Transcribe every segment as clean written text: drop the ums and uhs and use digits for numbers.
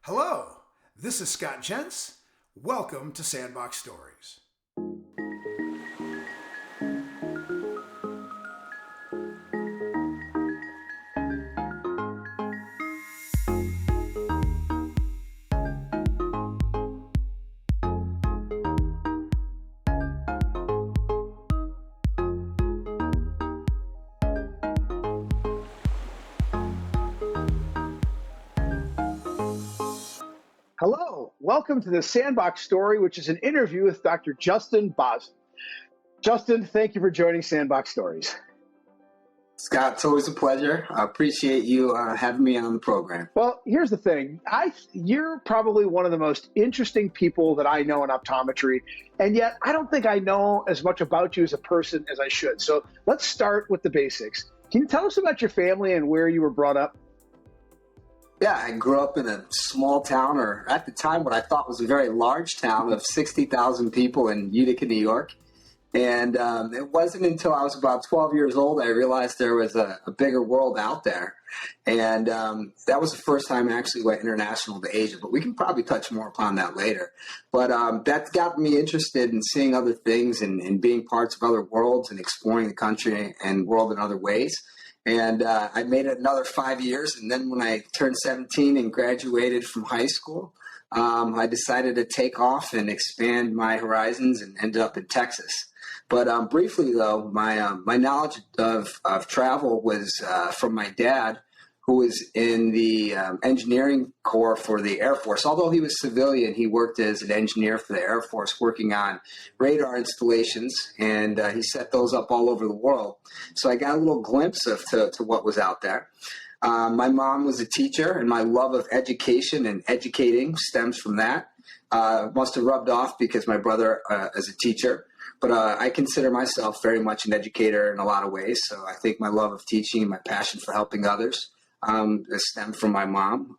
Hello, this is Scott Jentz. Welcome to Sandbox Stories. Hello, welcome to the Sandbox Story, which is an interview with Dr. Justin Bazan. Justin, thank you for joining Sandbox Stories. Scott, it's always a pleasure. I appreciate you having me on the program. Well, here's the thing. You're probably one of the most interesting people that I know in optometry, and yet I don't think I know as much about you as a person as I should. So let's start with the basics. Can you tell us about your family and where you were brought up? Yeah, I grew up in a small town, or at the time what I thought was a very large town of 60,000 people in Utica, New York. And it wasn't until I was about 12 years old I realized there was a bigger world out there. And that was the first time I actually went international to Asia. But we can probably touch more upon that later. But that got me interested in seeing other things and being parts of other worlds and exploring the country and world in other ways. And I made it another 5 years. And then when I turned 17 and graduated from high school, I decided to take off and expand my horizons and ended up in Texas. But briefly, though, my knowledge of travel was from my dad, who was in the engineering corps for the Air Force. Although he was civilian, he worked as an engineer for the Air Force, working on radar installations, and he set those up all over the world. So I got a little glimpse to what was out there. My mom was a teacher, and my love of education and educating stems from that. Must have rubbed off because my brother is a teacher. But I consider myself very much an educator in a lot of ways. So I think my love of teaching and my passion for helping others stemmed from my mom,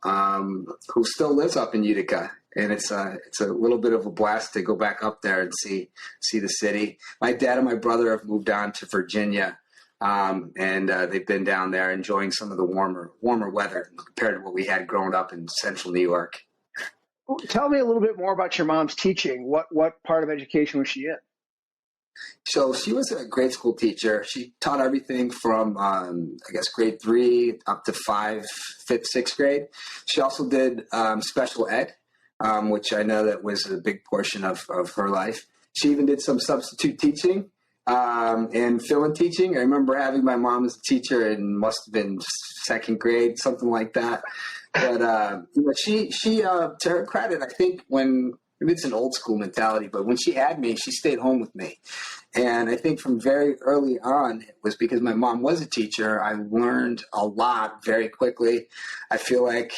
who still lives up in Utica. And it's a little bit of a blast to go back up there and see the city. My dad and my brother have moved on to Virginia, and they've been down there enjoying some of the warmer weather compared to what we had growing up in central New York. Tell me a little bit more about your mom's teaching. What part of education was she in? So she was a grade school teacher. She taught everything from, grade 3 up to 5th, 6th grade. She also did special ed, which I know that was a big portion of her life. She even did some substitute teaching and fill-in teaching. I remember having my mom as a teacher in must have been 2nd grade, something like that. But she to her credit, I think maybe it's an old school mentality, but when she had me, she stayed home with me. And I think from very early on, it was because my mom was a teacher. I learned a lot very quickly. I feel like,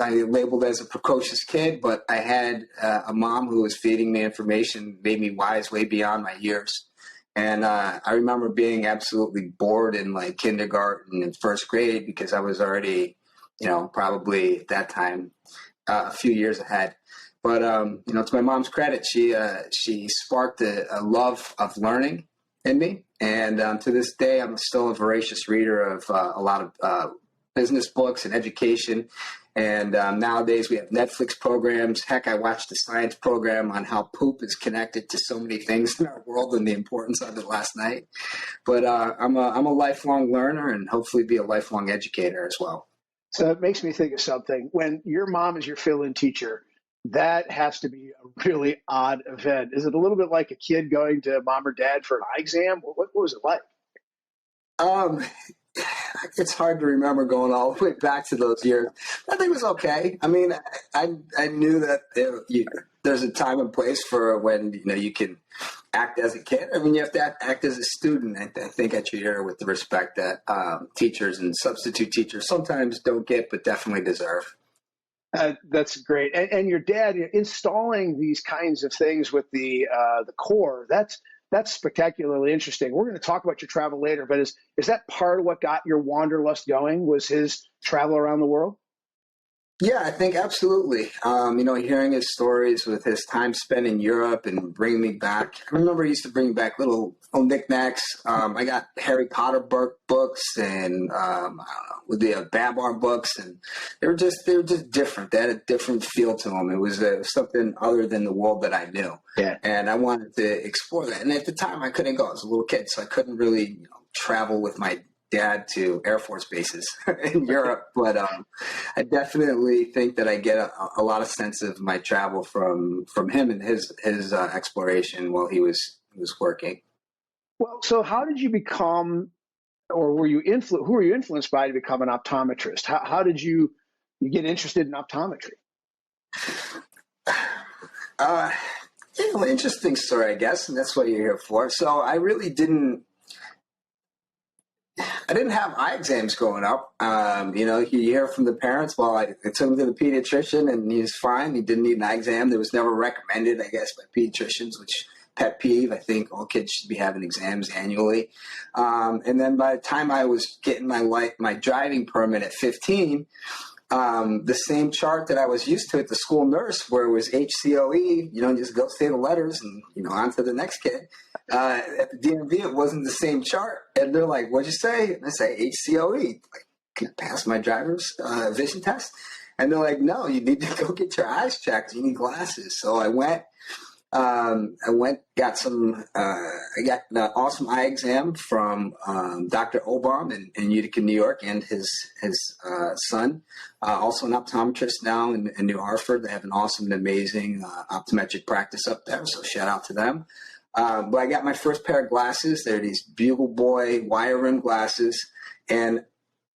I labeled as a precocious kid, but I had a mom who was feeding me information, made me wise way beyond my years. And I remember being absolutely bored in like kindergarten and 1st grade because I was already, probably at that time a few years ahead. But, to my mom's credit, she sparked a love of learning in me. And to this day, I'm still a voracious reader of a lot of business books and education. And nowadays we have Netflix programs. Heck, I watched a science program on how poop is connected to so many things in our world and the importance of it last night. But I'm a lifelong learner and hopefully be a lifelong educator as well. So it makes me think of something. When your mom is your fill-in teacher, that has to be a really odd event. Is it a little bit like a kid going to mom or dad for an eye exam? What was it like? It's hard to remember going all the way back to those years. I think it was okay. I mean, I knew that there's a time and place for when you can act as a kid. I mean, you have to act as a student. I think I treat her with the respect that teachers and substitute teachers sometimes don't get, but definitely deserve. That's great. And your dad installing these kinds of things with the core, that's spectacularly interesting. We're going to talk about your travel later, but is that part of what got your wanderlust going, was his travel around the world? Yeah, I think absolutely. Hearing his stories with his time spent in Europe and bringing me back. I remember he used to bring back little knickknacks. I got Harry Potter books and I don't know, with the Babar books, and they were just different. They had a different feel to them. It was something other than the world that I knew. Yeah. And I wanted to explore that. And at the time, I couldn't go. I was a little kid, so I couldn't really travel with my dad to Air Force bases in Europe, but I definitely think that I get a lot of sense of my travel from him and his exploration while he was working. Well, so how did you become, or were you who were you influenced by to become an optometrist? How did you get interested in optometry? Interesting story, I guess, and that's what you're here for. So I really didn't have eye exams growing up. You hear from the parents, well, I took him to the pediatrician and he was fine. He didn't need an eye exam. There was never recommended, I guess, by pediatricians, which pet peeve. I think all kids should be having exams annually. And then by the time I was getting my driving permit at 15, the same chart that I was used to at the school nurse, where it was HCOE, just go say the letters and, on to the next kid. At the DMV, it wasn't the same chart. And they're like, what'd you say? And I say, HCOE. Like, can I pass my driver's vision test? And they're like, no, you need to go get your eyes checked. You need glasses. So I went, got I got an awesome eye exam from Dr. Obam in Utica, New York, and his son, also an optometrist now in New Hartford. They have an awesome and amazing optometric practice up there, so shout out to them. But I got my first pair of glasses. They're these Bugle Boy wire rim glasses, and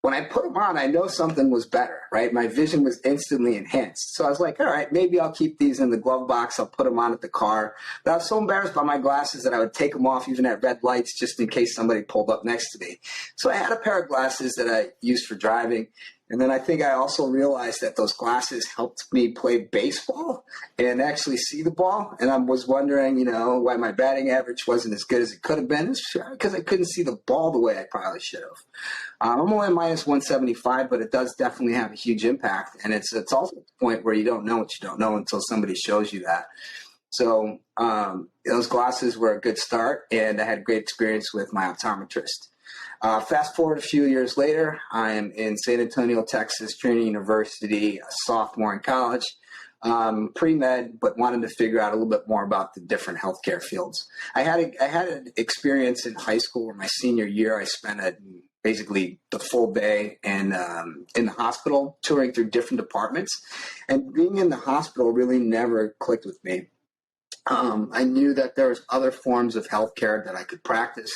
when I put them on, I know something was better, right? My vision was instantly enhanced. So I was like, all right, maybe I'll keep these in the glove box. I'll put them on at the car. But I was so embarrassed by my glasses that I would take them off even at red lights just in case somebody pulled up next to me. So I had a pair of glasses that I used for driving. And then I think I also realized that those glasses helped me play baseball and actually see the ball. And I was wondering, why my batting average wasn't as good as it could have been. It's because I couldn't see the ball the way I probably should have. I'm only minus 175, but it does definitely have a huge impact. And it's also the point where you don't know what you don't know until somebody shows you that. So those glasses were a good start, and I had a great experience with my optometrist. Fast forward a few years later, I am in San Antonio, Texas, Trinity University, a sophomore in college, pre-med, but wanted to figure out a little bit more about the different healthcare fields. I had an experience in high school where my senior year, I spent basically the full day in the hospital, touring through different departments, and being in the hospital really never clicked with me. I knew that there was other forms of healthcare that I could practice.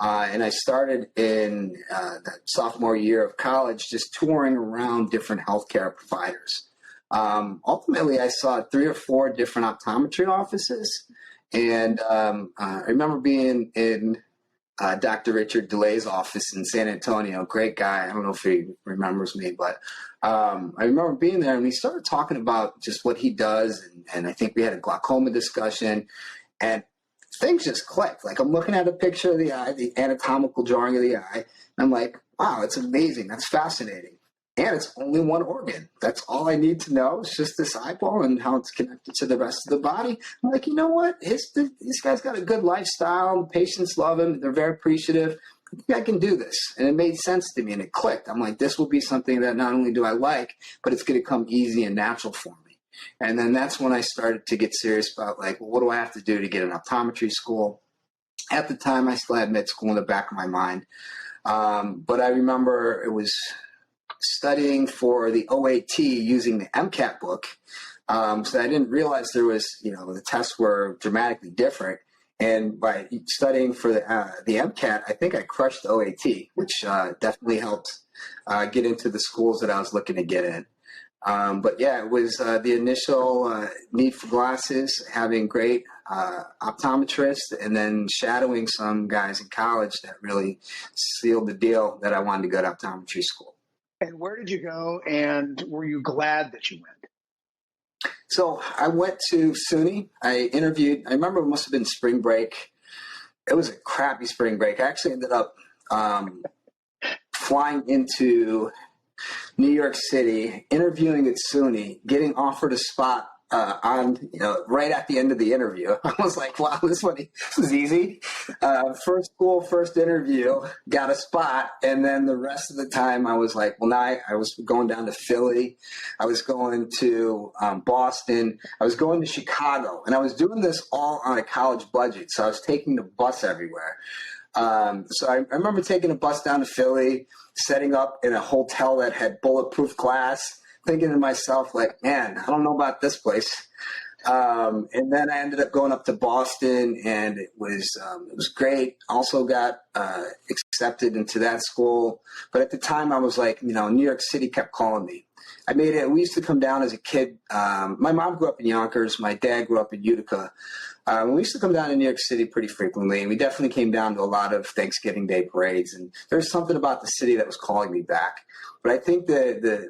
And I started in that sophomore year of college just touring around different healthcare providers. Ultimately, I saw 3 or 4 different optometry offices. And I remember being in Dr. Richard DeLay's office in San Antonio. Great guy. I don't know if he remembers me, but I remember being there, and we started talking about just what he does. And I think we had a glaucoma discussion. And things just clicked. Like, I'm looking at a picture of the eye, the anatomical drawing of the eye, and I'm like, wow, it's amazing. That's fascinating. And it's only one organ. That's all I need to know. It's just this eyeball and how it's connected to the rest of the body. I'm like, you know what? This guy's got a good lifestyle. Patients love him. They're very appreciative. I think I can do this. And it made sense to me, and it clicked. I'm like, this will be something that not only do I like, but it's going to come easy and natural for me. And then that's when I started to get serious about, like, well, what do I have to do to get an optometry school? At the time, I still had med school in the back of my mind. But I remember it was studying for the OAT using the MCAT book. So I didn't realize there was, the tests were dramatically different. And by studying for the MCAT, I think I crushed the OAT, which definitely helped get into the schools that I was looking to get in. But yeah, it was the initial need for glasses, having great optometrists, and then shadowing some guys in college that really sealed the deal that I wanted to go to optometry school. And where did you go, and were you glad that you went? So I went to SUNY. I interviewed. I remember it must have been spring break. It was a crappy spring break. I actually ended up flying into New York City, interviewing at SUNY, getting offered a spot right at the end of the interview. I was like, wow, this was easy. First school, first interview, got a spot. And then the rest of the time I was like, well, now I was going down to Philly. I was going to Boston. I was going to Chicago. And I was doing this all on a college budget. So I was taking the bus everywhere. So I remember taking a bus down to Philly, setting up in a hotel that had bulletproof glass, thinking to myself, like, man, I don't know about this place. And then I ended up going up to Boston, and it was great. Also got accepted into that school. But at the time I was like, New York City kept calling me. I made it. We used to come down as a kid. My mom grew up in Yonkers. My dad grew up in Utica. We used to come down to New York City pretty frequently, and we definitely came down to a lot of Thanksgiving Day parades. And there's something about the city that was calling me back. But I think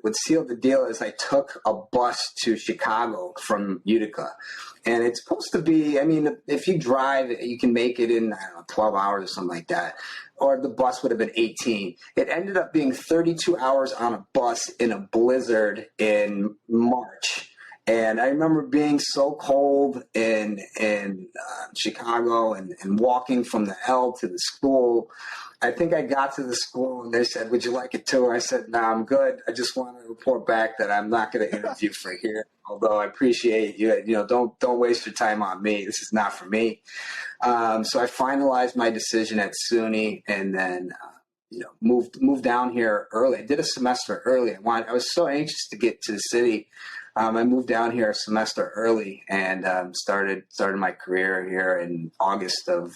what sealed the deal is I took a bus to Chicago from Utica. And it's supposed to be, if you drive, you can make it in, 12 hours or something like that. Or the bus would have been 18. It ended up being 32 hours on a bus in a blizzard in March. And I remember being so cold in Chicago and walking from the L to the school. I think I got to the school and they said, would you like a tour? I said, no, I'm good. I just want to report back that I'm not going to interview for here. Although I appreciate you, don't waste your time on me. This is not for me. So I finalized my decision at SUNY and then, moved down here early. I did a semester early. I was so anxious to get to the city. I moved down here a semester early and started my career here in August of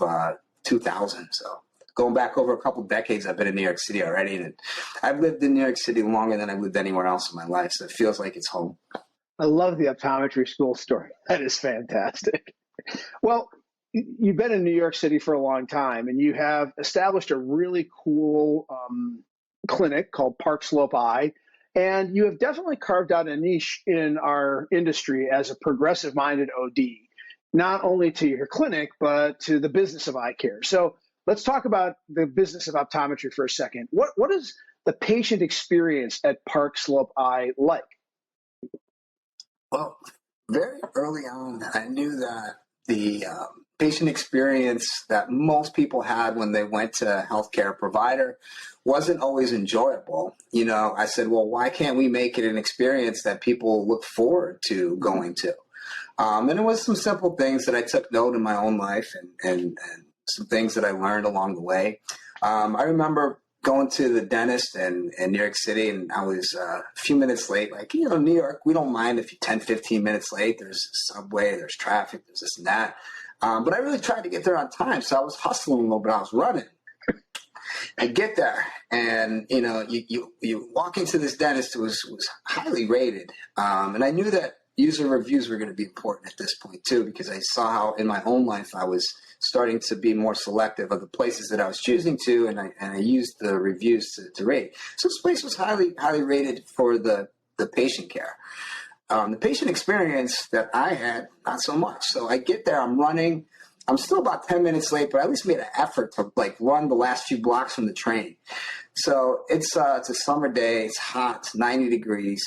2000. So going back over a couple decades, I've been in New York City already, and I've lived in New York City longer than I've lived anywhere else in my life. So it feels like it's home. I love the optometry school story. That is fantastic. Well, you've been in New York City for a long time, and you have established a really cool clinic called Park Slope Eye. And you have definitely carved out a niche in our industry as a progressive-minded OD, not only to your clinic, but to the business of eye care. So let's talk about the business of optometry for a second. What is the patient experience at Park Slope Eye like? Well, very early on, I knew that the patient experience that most people had when they went to a healthcare provider wasn't always enjoyable. I said, well, why can't we make it an experience that people look forward to going to? And it was some simple things that I took note in my own life and some things that I learned along the way. I remember going to the dentist in New York City, and I was a few minutes late. Like, New York, we don't mind if you're 10, 15 minutes late. There's a subway, there's traffic, there's this and that. But I really tried to get there on time, so I was hustling a little bit. I was running. I get there, and you walk into this dentist who was highly rated, and I knew that user reviews were going to be important at this point too, because I saw how in my own life I was starting to be more selective of the places that I was choosing to, and I used the reviews to rate. So this place was highly rated for the patient care. The patient experience that I had, not so much. So I get there, I'm running. I'm still about 10 minutes late, but I at least made an effort to run the last few blocks from the train. So it's a summer day. It's hot. It's 90 degrees.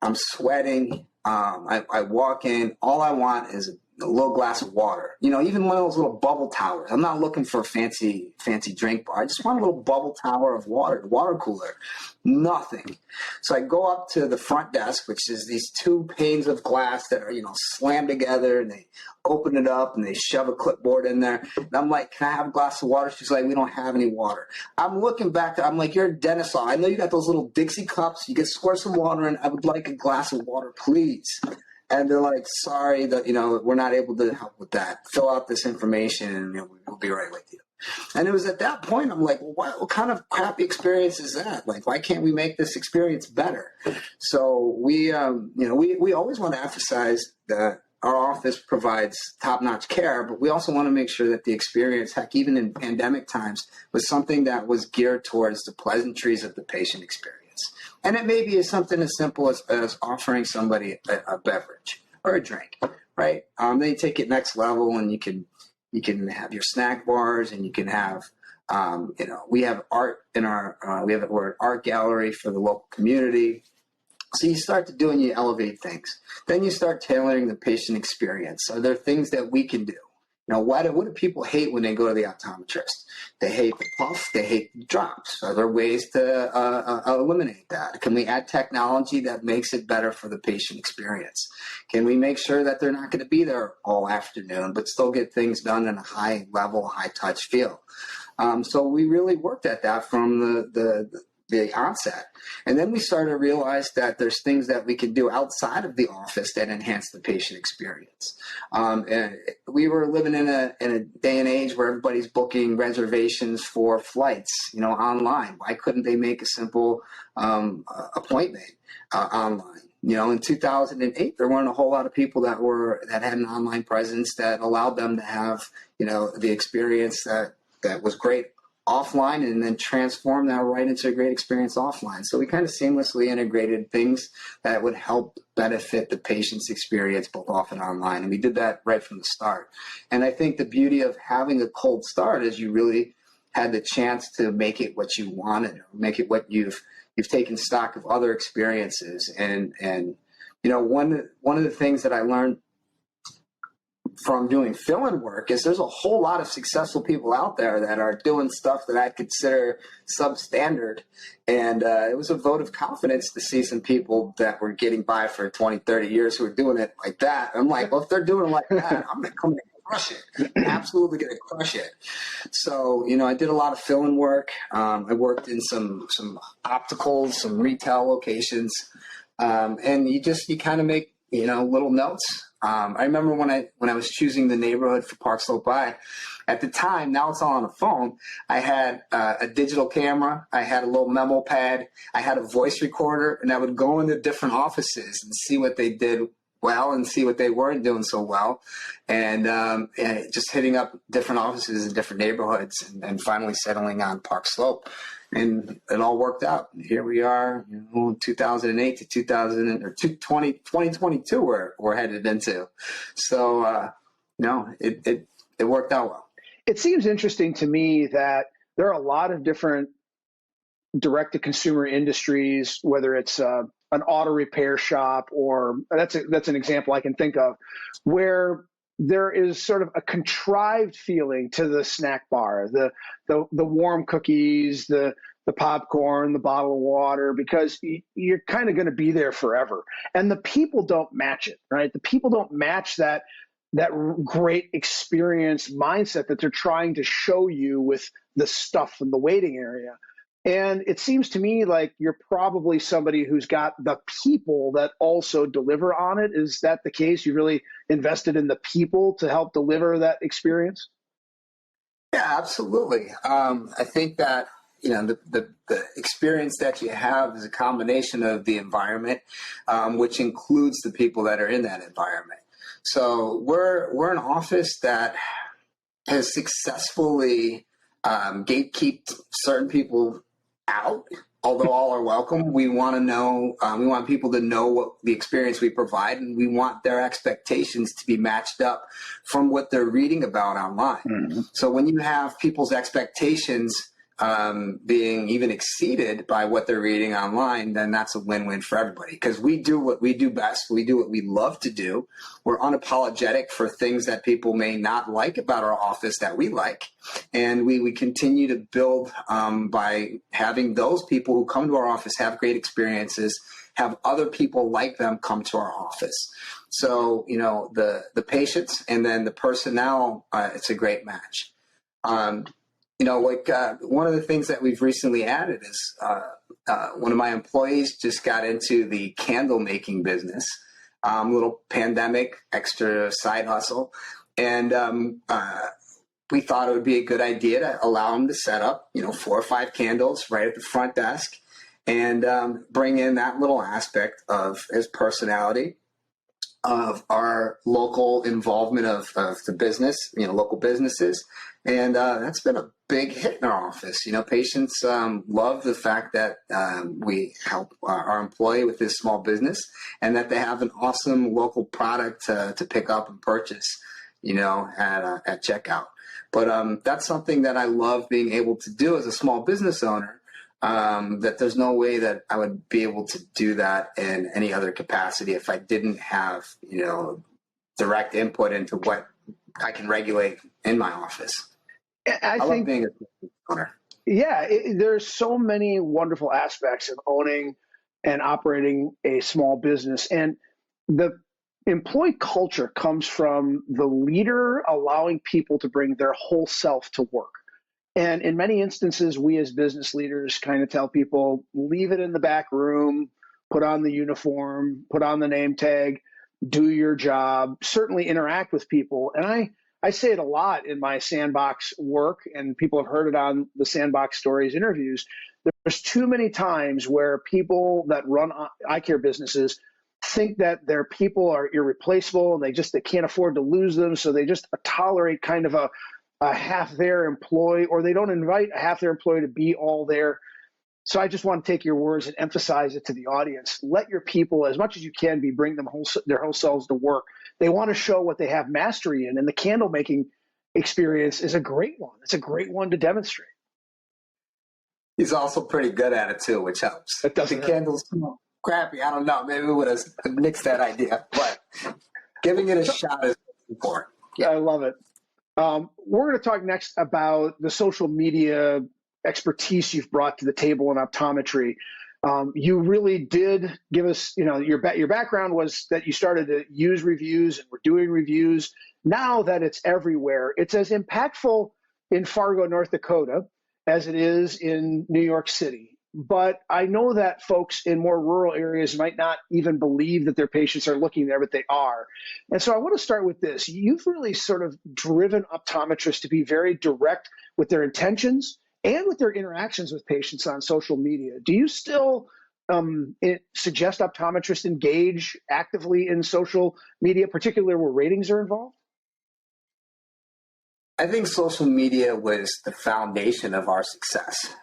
I'm sweating. I walk in. All I want is a little glass of water. Even one of those little bubble towers. I'm not looking for a fancy drink bar. I just want a little bubble tower of water, water cooler. Nothing. So I go up to the front desk, which is these two panes of glass that are, slammed together, and they open it up and they shove a clipboard in there. And I'm like, can I have a glass of water? She's like, we don't have any water. I'm looking back. I'm like, you're a dentist. I know you got those little Dixie cups. You can squirt some water in. I would like a glass of water, please. And they're like, sorry that, we're not able to help with that. Fill out this information and we'll be right with you. And it was at that point, I'm like, well, what kind of crappy experience is that? Like, why can't we make this experience better? So we always want to emphasize that our office provides top-notch care, but we also want to make sure that the experience, heck, even in pandemic times, was something that was geared towards the pleasantries of the patient experience. And it may be something as simple as offering somebody a beverage or a drink, right? Then you take it next level, and you can have your snack bars, and you can have We have art in we're an art gallery for the local community. So you start to do and you elevate things. Then you start tailoring the patient experience. Are there things that we can do? What do people hate when they go to the optometrist? They hate the puff. They hate the drops. Are there ways to eliminate that? Can we add technology that makes it better for the patient experience? Can we make sure that they're not going to be there all afternoon, but still get things done in a high level, high touch feel? So we really worked at that from the onset. And then we started to realize that there's things that we can do outside of the office that enhance the patient experience. And we were living in a day and age where everybody's booking reservations for flights, online. Why couldn't they make a simple appointment online? In 2008, there weren't a whole lot of people that had an online presence that allowed them to have, the experience that was great offline and then transform that right into a great experience offline. So we kind of seamlessly integrated things that would help benefit the patient's experience both off and online. And we did that right from the start. And I think the beauty of having a cold start is you really had the chance to make it what you wanted, or make it what you've taken stock of other experiences. And one of the things that I learned from doing fill-in work is there's a whole lot of successful people out there that are doing stuff that I consider substandard. And it was a vote of confidence to see some people that were getting by for 20, 30 years who were doing it like that. I'm like, well, if they're doing it like that, I'm going to come in and crush it. I'm absolutely going to crush it. So, I did a lot of fill-in work. I worked in some opticals, some retail locations. And you kind of make, little notes. I remember when I was choosing the neighborhood for Park Slope By, at the time, now it's all on a phone, I had a digital camera, I had a little memo pad, I had a voice recorder, and I would go into different offices and see what they did well and see what they weren't doing so well, and just hitting up different offices in different neighborhoods and finally settling on Park Slope. And it all worked out. Here we are, 2008 to 2022 we're headed into. So, it worked out well. It seems interesting to me that there are a lot of different direct-to-consumer industries, whether it's an auto repair shop, or that's an example I can think of, where there is sort of a contrived feeling to the snack bar, the warm cookies, the popcorn, the bottle of water, because you're kind of going to be there forever. And the people don't match it, right? The people don't match that great experience mindset that they're trying to show you with the stuff in the waiting area. And it seems to me like you're probably somebody who's got the people that also deliver on it. Is that the case? You really invested in the people to help deliver that experience? Yeah, absolutely. I think that, the experience that you have is a combination of the environment, which includes the people that are in that environment. So we're an office that has successfully gatekeeped certain people out. Although all are welcome, we want people to know what the experience we provide, and we want their expectations to be matched up from what they're reading about online. Mm-hmm. So when you have people's expectations being even exceeded by what they're reading online, then that's a win-win for everybody, because we do what we do best. We do what we love to do. We're unapologetic for things that people may not like about our office that we like. And we continue to build by having those people who come to our office have great experiences, have other people like them come to our office. So, the patients and then the personnel, it's a great match. One of the things that we've recently added is one of my employees just got into the candle making business, little pandemic extra side hustle. And we thought it would be a good idea to allow him to set up, 4 or 5 candles right at the front desk and bring in that little aspect of his personality, of our local involvement of the business, local businesses. And that's been a big hit in our office. Patients love the fact that we help our employee with this small business and that they have an awesome local product to pick up and purchase. at checkout. But that's something that I love being able to do as a small business owner, that there's no way that I would be able to do that in any other capacity if I didn't have, direct input into what I can regulate in my office. I love being a business owner. Yeah, there's so many wonderful aspects of owning and operating a small business. And the employee culture comes from the leader allowing people to bring their whole self to work. And in many instances, we as business leaders kind of tell people, leave it in the back room, put on the uniform, put on the name tag, do your job, certainly interact with people. And I say it a lot in my Sandbox work, and people have heard it on the Sandbox Stories interviews. There's too many times where people that run eye care businesses think that their people are irreplaceable and they can't afford to lose them. So they just tolerate kind of a half their employee, or they don't invite a half their employee to be all there. So I just want to take your words and emphasize it to the audience. Let your people, as much as you can be, bring them their whole selves to work. They want to show what they have mastery in, and the candle making experience is a great one. It's a great one to demonstrate. He's also pretty good at it too, which helps. It doesn't. The candles crappy. I don't know. Maybe we would have nixed that idea, but giving it a shot is important. Yeah. I love it. We're going to talk next about the social media expertise you've brought to the table in optometry. You really did give us, your background was that you started to use reviews and were doing reviews. Now that it's everywhere, it's as impactful in Fargo, North Dakota, as it is in New York City. But I know that folks in more rural areas might not even believe that their patients are looking there, but they are. And so I want to start with this. You've really sort of driven optometrists to be very direct with their intentions and with their interactions with patients on social media. Do you still suggest optometrists engage actively in social media, particularly where ratings are involved? I think social media was the foundation of our success.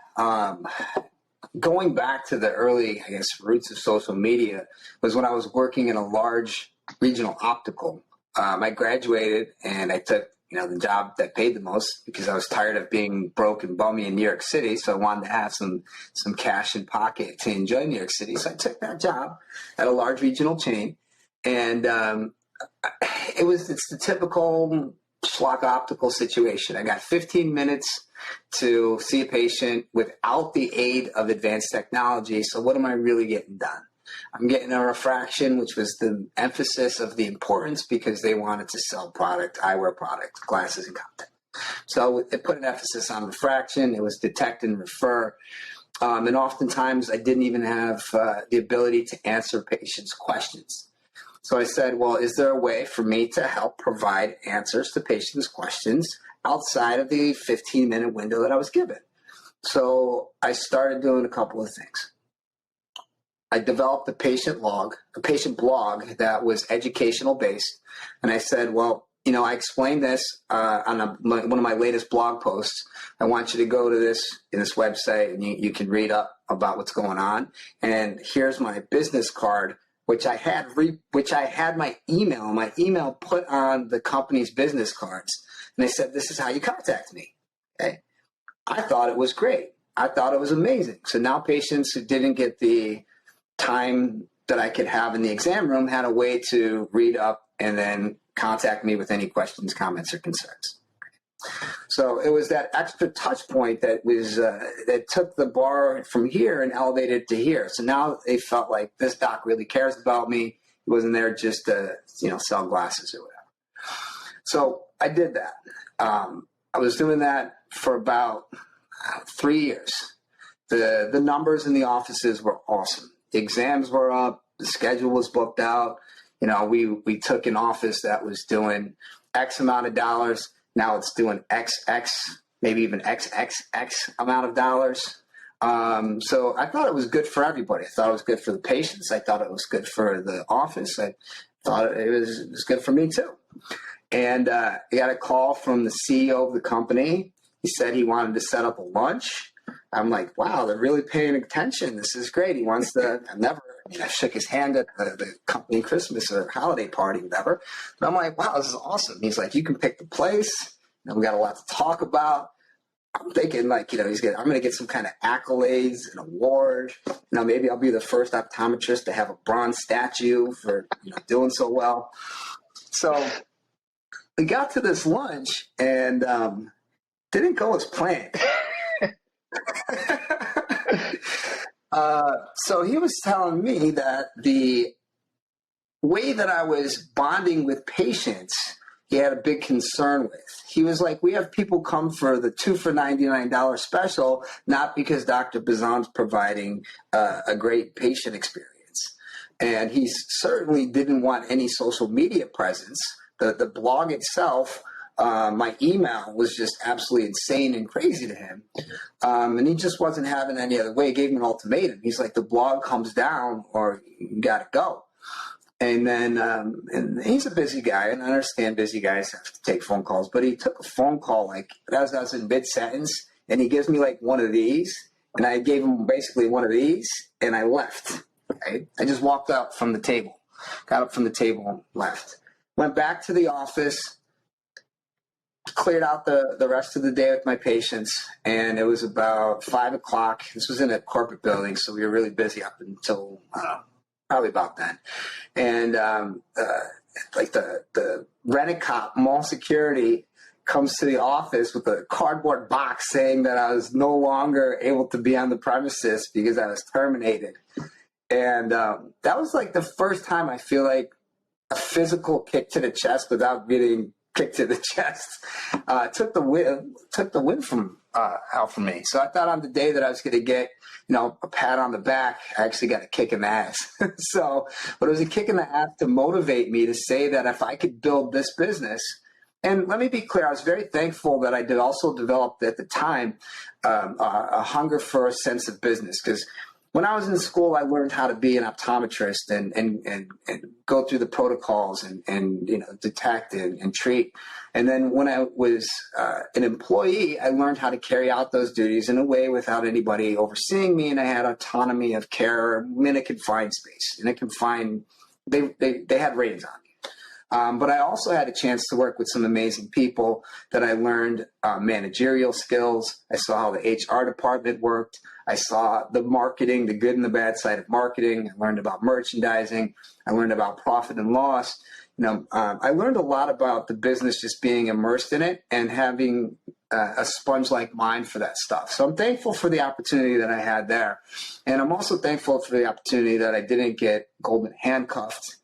Going back to the early, roots of social media was when I was working in a large regional optical. I graduated and I took, the job that paid the most because I was tired of being broke and bummy in New York City. So I wanted to have some cash in pocket to enjoy New York City. So I took that job at a large regional chain, and it's the typical schlock optical situation. I got 15 minutes to see a patient without the aid of advanced technology. So what am I really getting done? I'm getting a refraction, which was the emphasis of the importance because they wanted to sell product, eyewear product, glasses and contact. So it put an emphasis on refraction. It was detect and refer. And oftentimes I didn't even have the ability to answer patients' questions. So I said, well, is there a way for me to help provide answers to patients' questions outside of the 15-minute window that I was given? So I started doing a couple of things. I developed a patient blog that was educational based. And I said, well, I explained this on one of my latest blog posts. I want you to go to this website and you can read up about what's going on. And here's my business card, which I had my email put on the company's business cards. And they said, this is how you contact me. Okay. I thought it was great. I thought it was amazing. So now patients who didn't get the time that I could have in the exam room had a way to read up and then contact me with any questions, comments, or concerns. So it was that extra touch point that took the bar from here and elevated it to here. So now they felt like this doc really cares about me. He wasn't there just to sell glasses or whatever. So I did that. I was doing that for about 3 years. The numbers in the offices were awesome. The exams were up. The schedule was booked out. We took an office that was doing X amount of dollars. Now it's doing XX, maybe even XXX amount of dollars. So I thought it was good for everybody. I thought it was good for the patients. I thought it was good for the office. I thought it was good for me too. And I got a call from the CEO of the company. He said he wanted to set up a lunch. I'm like, wow, they're really paying attention. This is great. He wants to. I shook his hand at the company Christmas or holiday party, whatever. And I'm like, wow, this is awesome. He's like, you can pick the place. We got a lot to talk about. I'm thinking like, I'm going to get some kind of accolades, an award. Maybe I'll be the first optometrist to have a bronze statue for, doing so well. So we got to this lunch and didn't go as planned. So he was telling me that the way that I was bonding with patients, he had a big concern with. He was like, we have people come for the 2 for $99 special, not because Dr. Bazan's providing a great patient experience. And he certainly didn't want any social media presence. The blog itself, my email was just absolutely insane and crazy to him. And he just wasn't having any other way. He gave him an ultimatum. He's like, the blog comes down or you got to go. And then, and he's a busy guy, and I understand busy guys have to take phone calls, but he took a phone call like as I was in mid-sentence, and he gives me like one of these, and I gave him basically one of these, and I left. Right? I just walked up from the table, got up from the table and left. Went back to the office, cleared out the rest of the day with my patients, and it was about 5 o'clock. This was in a corporate building, so we were really busy up until, probably about then. And like the rent-a-cop mall security comes to the office with a cardboard box saying that I was no longer able to be on the premises because I was terminated. And that was like the first time I feel like a physical kick to the chest without getting kicked to the chest took the win from out from me. So I thought on the day that I was going to get, a pat on the back, I actually got a kick in the ass. But it was a kick in the ass to motivate me to say that if I could build this business, and let me be clear, I was very thankful that I did also develop at the time a hunger for a sense of business, because when I was in school, I learned how to be an optometrist and go through the protocols and detect and treat. And then when I was an employee, I learned how to carry out those duties in a way without anybody overseeing me, and I had autonomy of care in a confined space. They had reins on me. But I also had a chance to work with some amazing people that I learned managerial skills. I saw how the HR department worked. I saw the marketing, the good and the bad side of marketing. I learned about merchandising. I learned about profit and loss. I learned a lot about the business just being immersed in it and having a sponge-like mind for that stuff. So I'm thankful for the opportunity that I had there. And I'm also thankful for the opportunity that I didn't get golden handcuffed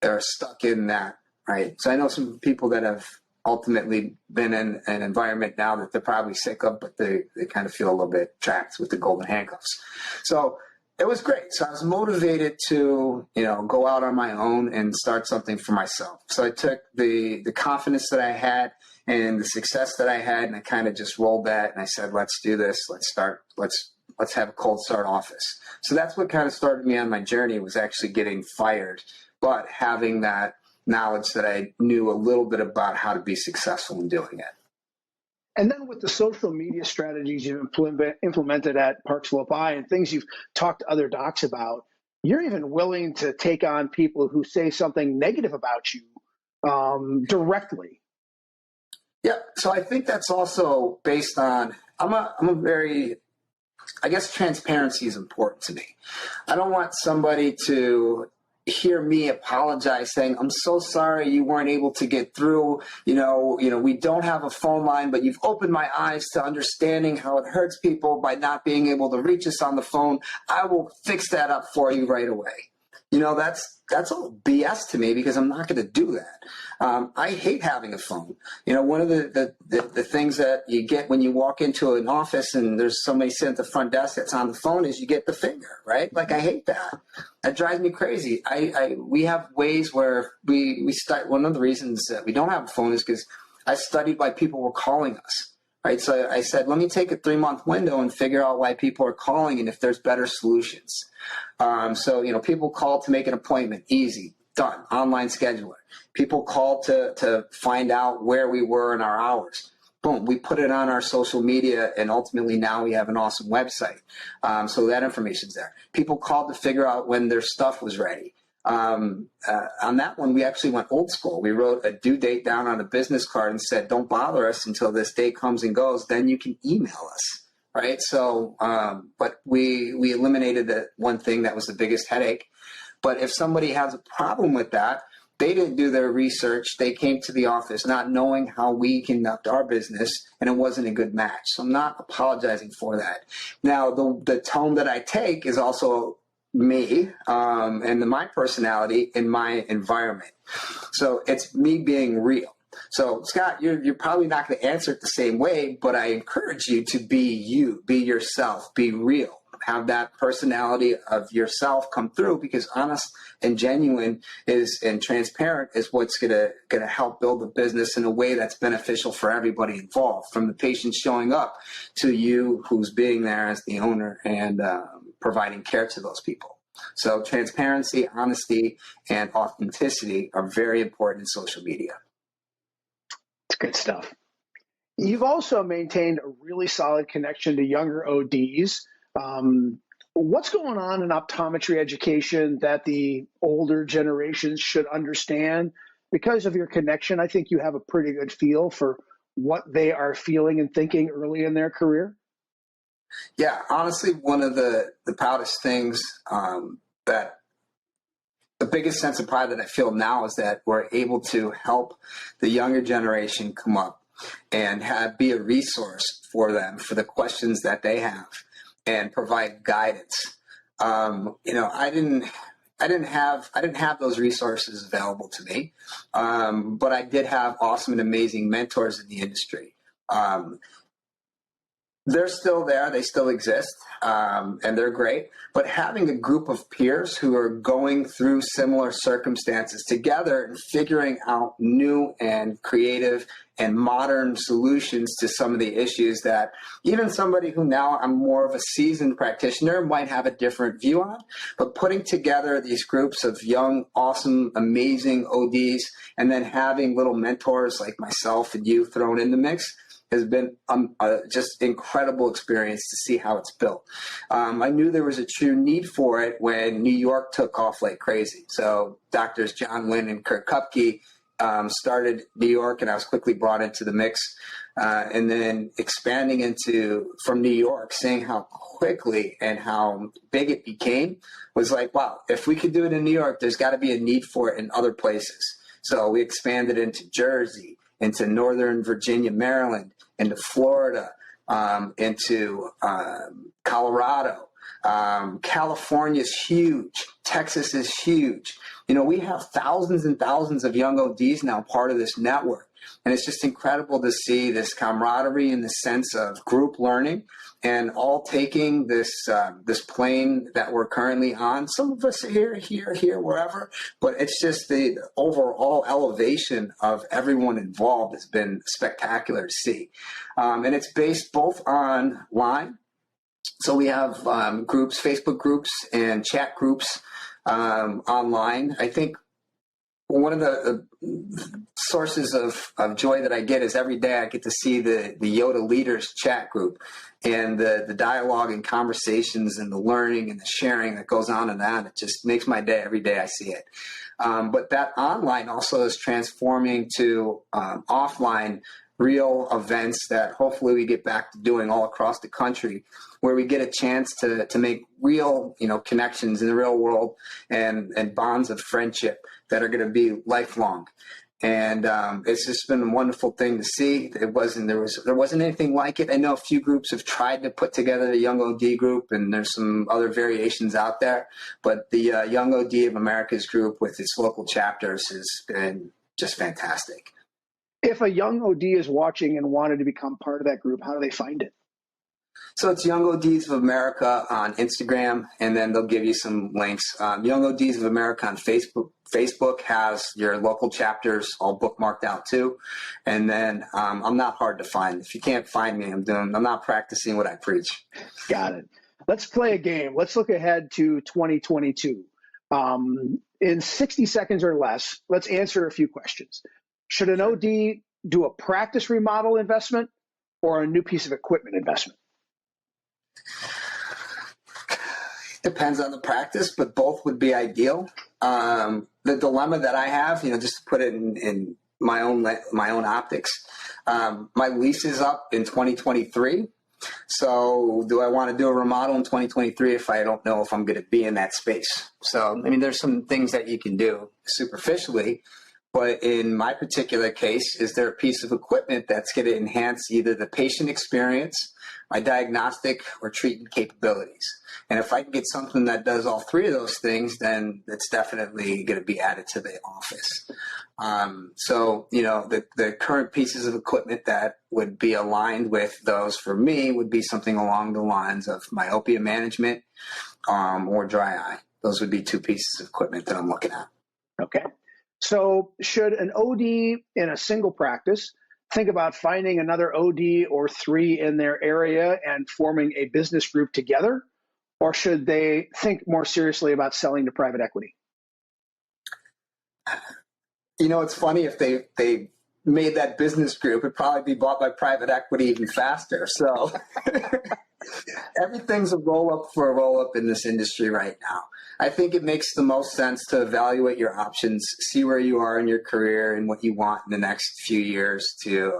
or stuck in that, right? So I know some people that have ultimately been in an environment now that they're probably sick of, but they kind of feel a little bit trapped with the golden handcuffs. So it was great. So I was motivated to, go out on my own and start something for myself. So I took the confidence that I had and the success that I had, and I kind of just rolled that, and I said, let's do this. Let's have a cold start office. So that's what kind of started me on my journey, was actually getting fired, but having that knowledge that I knew a little bit about how to be successful in doing it. And then with the social media strategies you've implemented at Park Slope Eye and things you've talked to other docs about, you're even willing to take on people who say something negative about you directly. Yeah. So I think that's also based on, I'm a very, I guess transparency is important to me. I don't want somebody to hear me apologize saying, I'm so sorry you weren't able to get through, we don't have a phone line, but you've opened my eyes to understanding how it hurts people by not being able to reach us on the phone. I will fix that up for you right away. That's all BS to me, because I'm not going to do that. I hate having a phone. One of the things that you get when you walk into an office and there's somebody sitting at the front desk that's on the phone is you get the finger, right? Like, I hate that. That drives me crazy. We have ways where we start. One of the reasons that we don't have a phone is because I studied why people were calling us. Right. So I said, let me take a 3-month window and figure out why people are calling and if there's better solutions. So, people call to make an appointment. Easy. Done. Online scheduler. People call to find out where we were in our hours. Boom, we put it on our social media, and ultimately now we have an awesome website. So that information's there. People called to figure out when their stuff was ready. On that one, we actually went old school. We wrote a due date down on a business card and said, don't bother us until this date comes and goes. Then you can email us, right? So, but we eliminated that one thing that was the biggest headache. But if somebody has a problem with that, they didn't do their research. They came to the office not knowing how we conduct our business, and it wasn't a good match. So I'm not apologizing for that. Now, the tone that I take is also me and my personality in my environment. So it's me being real. So Scott, you're probably not going to answer it the same way, but I encourage you to be you, be yourself, be real. Have that personality of yourself come through, because honest and genuine and transparent is what's gonna help build the business in a way that's beneficial for everybody involved, from the patient showing up to you who's being there as the owner and providing care to those people. So transparency, honesty, and authenticity are very important in social media. It's good stuff. You've also maintained a really solid connection to younger ODs. What's going on in optometry education that the older generations should understand? Because of your connection, I think you have a pretty good feel for what they are feeling and thinking early in their career. Yeah, honestly, one of the proudest things that the biggest sense of pride that I feel now is that we're able to help the younger generation come up and be a resource for them for the questions that they have, and provide guidance. I didn't have those resources available to me, but I did have awesome and amazing mentors in the industry. They're still there. They still exist, and they're great. But having a group of peers who are going through similar circumstances together and figuring out new and creative and modern solutions to some of the issues that even somebody who now I'm more of a seasoned practitioner might have a different view on, but putting together these groups of young, awesome, amazing ODs, and then having little mentors like myself and you thrown in the mix has been just incredible experience to see how it's built. I knew there was a true need for it when New York took off like crazy. So doctors John Wynn and Kurt Kupke started New York, and I was quickly brought into the mix. And then expanding from New York, seeing how quickly and how big it became was like, wow, if we could do it in New York, there's got to be a need for it in other places. So we expanded into Jersey, into Northern Virginia, Maryland, into Florida, into Colorado. California's huge. Texas is huge. We have thousands and thousands of young ODs now part of this network. And it's just incredible to see this camaraderie and the sense of group learning, and all taking this plane that we're currently on. Some of us are here, wherever. But it's just the overall elevation of everyone involved has been spectacular to see. And it's based both online. So we have groups, Facebook groups and chat groups online. I think one of the sources of joy that I get is every day I get to see the Yoda Leaders chat group, and the dialogue and conversations and the learning and the sharing that goes on in that. It just makes my day every day I see it. But that online also is transforming to offline real events that hopefully we get back to doing all across the country, where we get a chance to make real, connections in the real world and bonds of friendship that are going to be lifelong. And it's just been a wonderful thing to see. There wasn't anything like it. I know a few groups have tried to put together the Young OD group, and there's some other variations out there. But the Young OD of America's group with its local chapters has been just fantastic. If a young OD is watching and wanted to become part of that group, how do they find it? So it's Young ODs of America on Instagram, and then they'll give you some links. Young ODs of America on Facebook. Facebook has your local chapters all bookmarked out too. And then I'm not hard to find. If you can't find me, I'm not practicing what I preach. Got it. Let's play a game. Let's look ahead to 2022. In 60 seconds or less, let's answer a few questions. Should an OD do a practice remodel investment or a new piece of equipment investment? Depends on the practice, but both would be ideal. The dilemma that I have, just to put it in my own optics, my lease is up in 2023. So do I want to do a remodel in 2023 if I don't know if I'm going to be in that space? So, there's some things that you can do superficially, but in my particular case, is there a piece of equipment that's going to enhance either the patient experience, my diagnostic, or treatment capabilities? And if I can get something that does all three of those things, then it's definitely going to be added to the office. So, the current pieces of equipment that would be aligned with those for me would be something along the lines of myopia management or dry eye. Those would be two pieces of equipment that I'm looking at. Okay. So should an OD in a single practice think about finding another OD or three in their area and forming a business group together? Or should they think more seriously about selling to private equity? It's funny, if they made that business group, it'd probably be bought by private equity even faster. So everything's a roll up in this industry right now. I think it makes the most sense to evaluate your options, see where you are in your career and what you want in the next few years to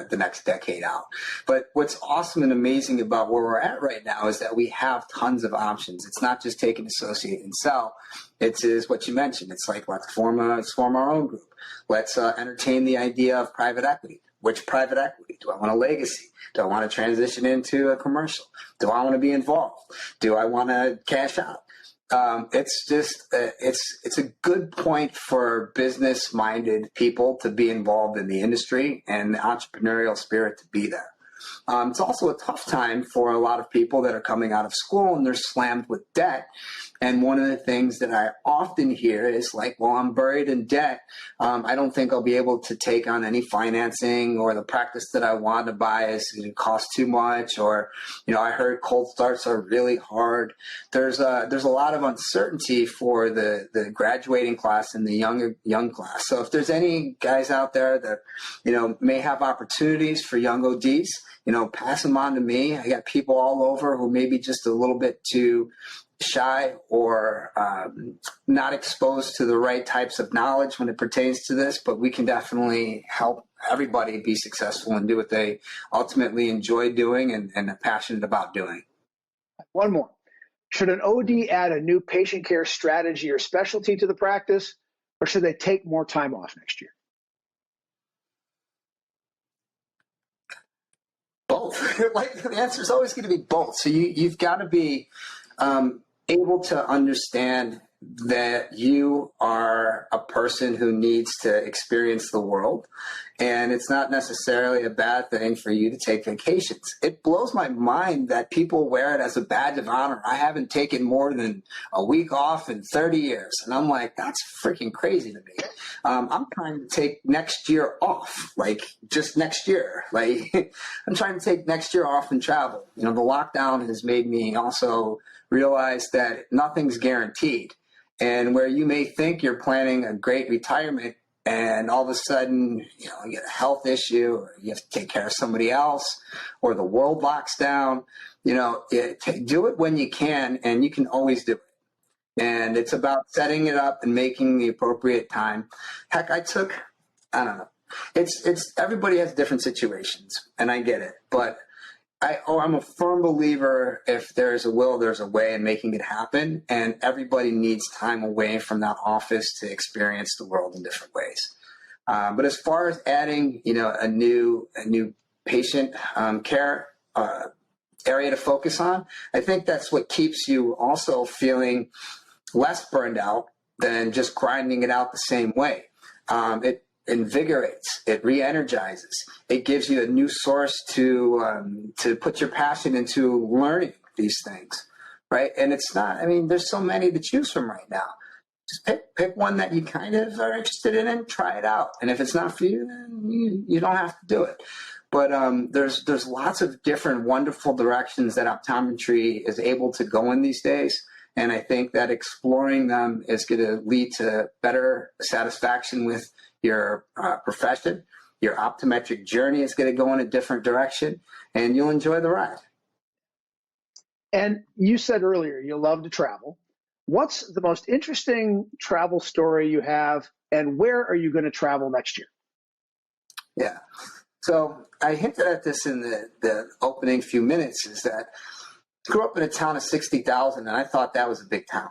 the next decade out. But what's awesome and amazing about where we're at right now is that we have tons of options. It's not just take an associate and sell. It is what you mentioned. It's like, let's form our own group. Let's entertain the idea of private equity. Which private equity? Do I want a legacy? Do I want to transition into a commercial? Do I want to be involved? Do I want to cash out? It's just it's a good point for business-minded people to be involved in the industry and the entrepreneurial spirit to be there. It's also a tough time for a lot of people that are coming out of school and they're slammed with debt. And one of the things that I often hear is like, well, I'm buried in debt. I don't think I'll be able to take on any financing, or the practice that I want to buy is going to cost too much. Or, I heard cold starts are really hard. There's a lot of uncertainty for the graduating class and the young class. So if there's any guys out there that, may have opportunities for young ODs, pass them on to me. I got people all over who may be just a little bit too shy or not exposed to the right types of knowledge when it pertains to this, but we can definitely help everybody be successful and do what they ultimately enjoy doing and are passionate about doing. One more. Should an OD add a new patient care strategy or specialty to the practice, or should they take more time off next year? Both. Like, the answer is always going to be both. So you've got to be able to understand that you are a person who needs to experience the world, and it's not necessarily a bad thing for you to take vacations. It blows my mind that people wear it as a badge of honor. I haven't taken more than a week off in 30 years. And I'm like, that's freaking crazy to me. I'm trying to take next year off, like just next year. Like, I'm trying to take next year off and travel. The lockdown has made me also realize that nothing's guaranteed. And where you may think you're planning a great retirement, and all of a sudden, you get a health issue, or you have to take care of somebody else, or the world locks down, do it when you can, and you can always do it. And it's about setting it up and making the appropriate time. Heck, I don't know. It's everybody has different situations, and I get it, but I'm a firm believer, if there's a will, there's a way in making it happen, and everybody needs time away from that office to experience the world in different ways. But as far as adding, a new patient care area to focus on, I think that's what keeps you also feeling less burned out than just grinding it out the same way. It invigorates, it re-energizes, it gives you a new source to put your passion into learning these things, right? And it's not, there's so many to choose from right now. Just pick one that you kind of are interested in and try it out. And if it's not for you, then you don't have to do it. But there's lots of different wonderful directions that optometry is able to go in these days. And I think that exploring them is going to lead to better satisfaction with your profession, Your optometric journey is going to go in a different direction, and you'll enjoy the ride. And you said earlier you love to travel. What's the most interesting travel story you have, and where are you going to travel next year? Yeah. So I hinted at this in the opening few minutes, is that I grew up in a town of 60,000, and I thought that was a big town.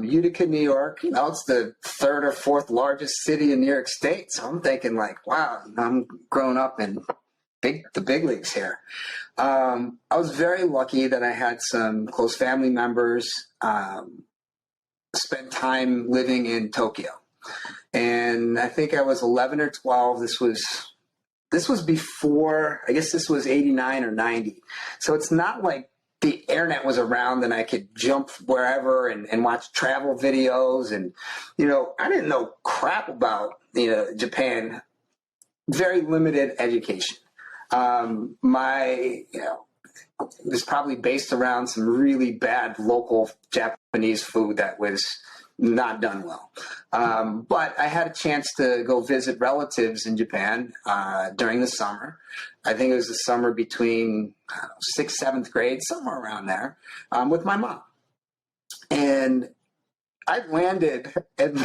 Utica, New York, it's the third or fourth largest city in New York State. So I'm thinking like, wow, I'm growing up in the big leagues here. I was very lucky that I had some close family members spend time living in Tokyo. And I think I was 11 or 12. This was before, I guess this was 89 or 90. So it's not like the internet was around and I could jump wherever and watch travel videos. And, I didn't know crap about, Japan. Very limited education. It was probably based around some really bad local Japanese food that was not done well. But I had a chance to go visit relatives in Japan during the summer. I think it was the summer between 6th, 7th grade, somewhere around there, with my mom. And I landed, and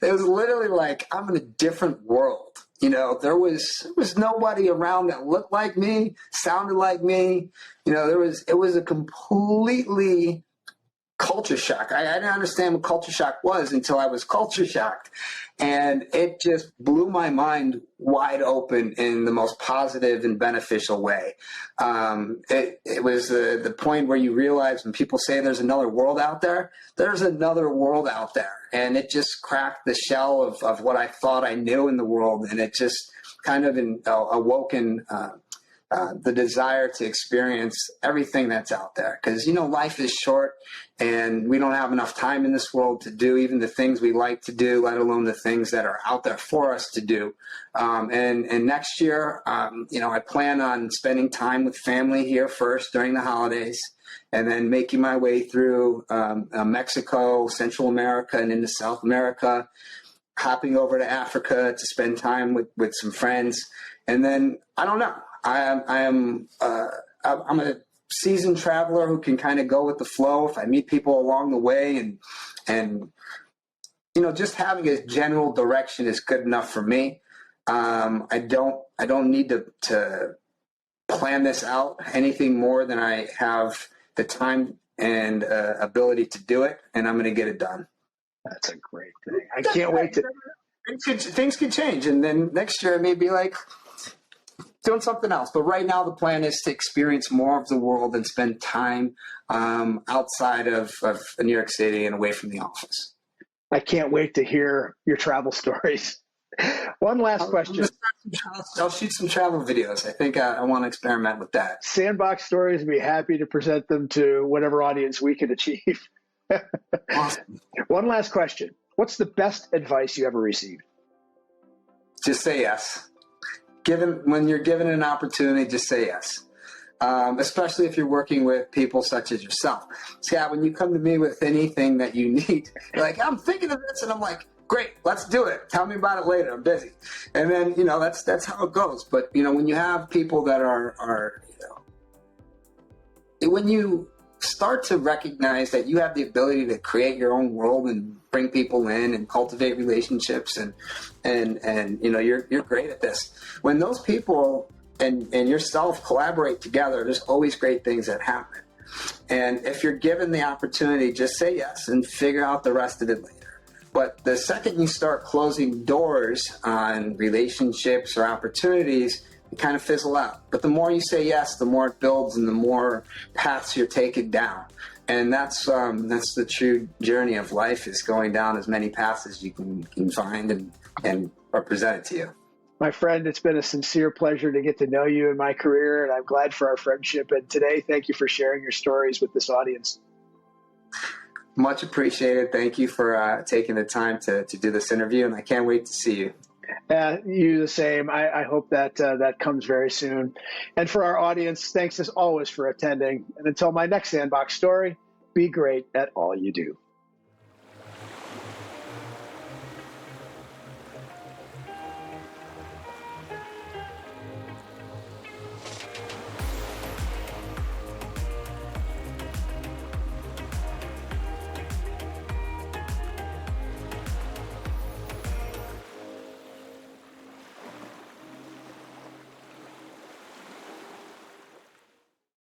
it was literally like I'm in a different world. There was nobody around that looked like me, sounded like me. It was a completely culture shock. I didn't understand what culture shock was until I was culture shocked. And it just blew my mind wide open in the most positive and beneficial way. It was the point where you realize when people say there's another world out there, there's another world out there. And it just cracked the shell of what I thought I knew in the world. And it just kind of awoken the desire to experience everything that's out there. Because, life is short and we don't have enough time in this world to do even the things we like to do, let alone the things that are out there for us to do. And next year, I plan on spending time with family here first during the holidays, and then making my way through Mexico, Central America, and into South America, hopping over to Africa to spend time with some friends. And then, I don't know, I'm a seasoned traveler who can kind of go with the flow if I meet people along the way, and just having a general direction is good enough for me. I don't need to plan this out anything more than I have the time and ability to do it, and I'm going to get it done. That's a great thing. I can't wait to. Things could change, and then next year it may be like doing something else. But right now the plan is to experience more of the world and spend time outside of New York City and away from the office. I can't wait to hear your travel stories. One last question. I'll shoot some travel videos. I think I want to experiment with that. Sandbox Stories would be happy to present them to whatever audience we can achieve. Awesome. One last question. What's the best advice you ever received? Just say yes. When you're given an opportunity, just say yes. Especially if you're working with people such as yourself. Scott, when you come to me with anything that you need, you're like, I'm thinking of this, and I'm like, great, let's do it. Tell me about it later. I'm busy. And then, that's how it goes. But, when you have people that are when you start to recognize that you have the ability to create your own world and bring people in and cultivate relationships and you're great at this. When those people and yourself collaborate together, there's always great things that happen. And if you're given the opportunity, just say yes and figure out the rest of it later. But the second you start closing doors on relationships or opportunities, it kind of fizzle out. But the more you say yes, the more it builds and the more paths you're taken down. And that's the true journey of life, is going down as many paths as you can find and are presented to you. My friend, it's been a sincere pleasure to get to know you in my career, and I'm glad for our friendship. And today, thank you for sharing your stories with this audience. Much appreciated. Thank you for taking the time to do this interview, and I can't wait to see you. You the same. I hope that comes very soon. And for our audience, thanks as always for attending. And until my next Sandbox story, be great at all you do.